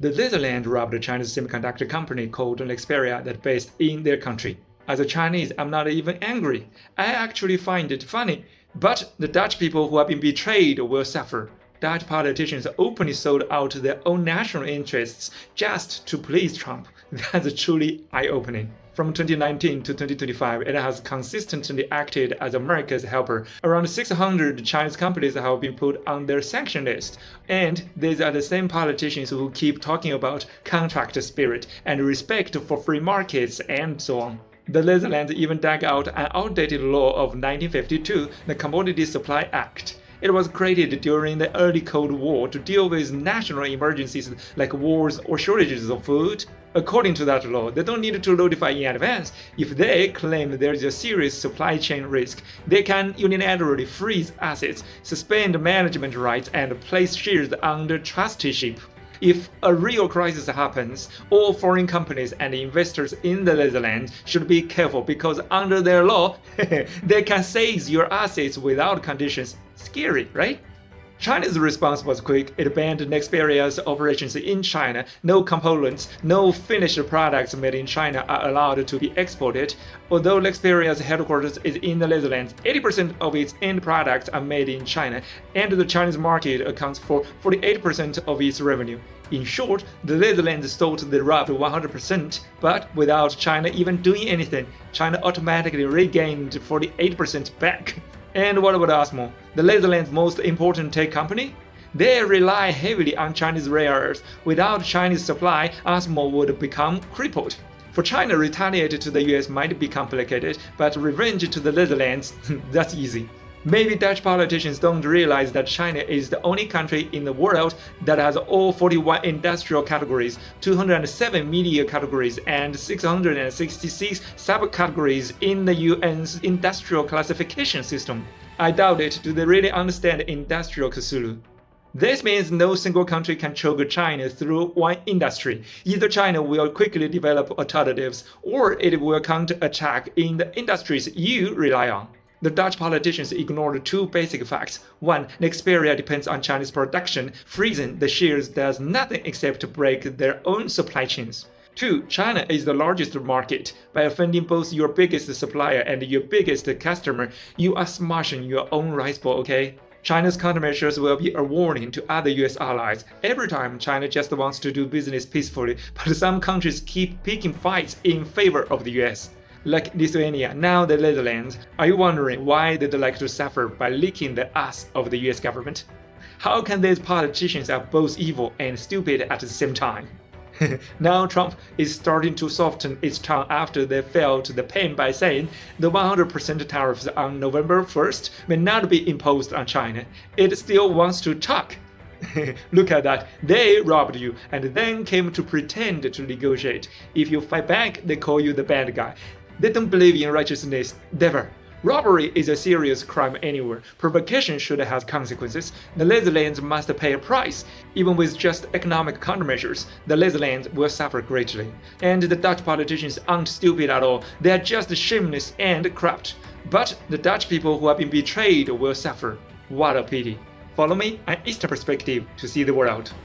The Netherlands robbed a Chinese semiconductor company called Nexperia that based in their country. As a Chinese, I'm not even angry. I actually find it funny. But the Dutch people who have been betrayed will suffer. Dutch politicians openly sold out their own national interests just to please Trump. That's truly eye-opening. From 2019 to 2025, it has consistently acted as America's helper. Around 600 Chinese companies have been put on their sanction list. And these are the same politicians who keep talking about contract spirit and respect for free markets and so on. The Netherlands even dug out an outdated law of 1952, the Commodity Supply Act. It was created during the early Cold War to deal with national emergencies like wars or shortages of food. According to that law, they don't need to notify in advance. If they claim there is a serious supply chain risk, they can unilaterally freeze assets, suspend management rights, and place shares under trusteeship. If a real crisis happens, all foreign companies and investors in the Netherlands should be careful because under their law, they can seize your assets without conditions. Scary, right? China's response was quick. It banned Nexperia's operations in China. No components, no finished products made in China are allowed to be exported. Although Nexperia's headquarters is in the Netherlands, 80% of its end products are made in China, and the Chinese market accounts for 48% of its revenue. In short, the Netherlands thought they robbed 100%, but without China even doing anything, China automatically regained 48% back. And what about ASML, the Netherlands' most important tech company? They rely heavily on Chinese rare earths. Without Chinese supply, ASML would become crippled. For China, retaliate to the US might be complicated, but revenge to the Netherlands, that's easy. Maybe Dutch politicians don't realize that China is the only country in the world that has all 41 industrial categories, 207 media categories, and 666 subcategories in the UN's industrial classification system. I doubt it. Do they really understand industrial Cthulhu? This means no single country can choke China through one industry. Either China will quickly develop alternatives, or it will counterattack in the industries you rely on. The Dutch politicians ignored two basic facts. One, Nexperia depends on Chinese production. Freezing the shares does nothing except to break their own supply chains. Two, China is the largest market. By offending both your biggest supplier and your biggest customer, you are smashing your own rice bowl, okay? China's countermeasures will be a warning to other US allies. Every time China just wants to do business peacefully, but some countries keep picking fights in favor of the US. Like Lithuania, now the Netherlands. Are you wondering why they'd like to suffer by licking the ass of the US government? How can these politicians are both evil and stupid at the same time? Now Trump is starting to soften its tongue after they felt the pain by saying the 100% tariffs on November 1st may not be imposed on China. It still wants to talk. Look at that. They robbed you and then came to pretend to negotiate. If you fight back, they call you the bad guy. They don't believe in righteousness, never. Robbery is a serious crime anywhere. Provocation should have consequences. The Netherlands must pay a price. Even with just economic countermeasures, the Netherlands will suffer greatly. And the Dutch politicians aren't stupid at all. They are just shameless and corrupt. But the Dutch people who have been betrayed will suffer. What a pity. Follow me on Eastern Perspective to see the world.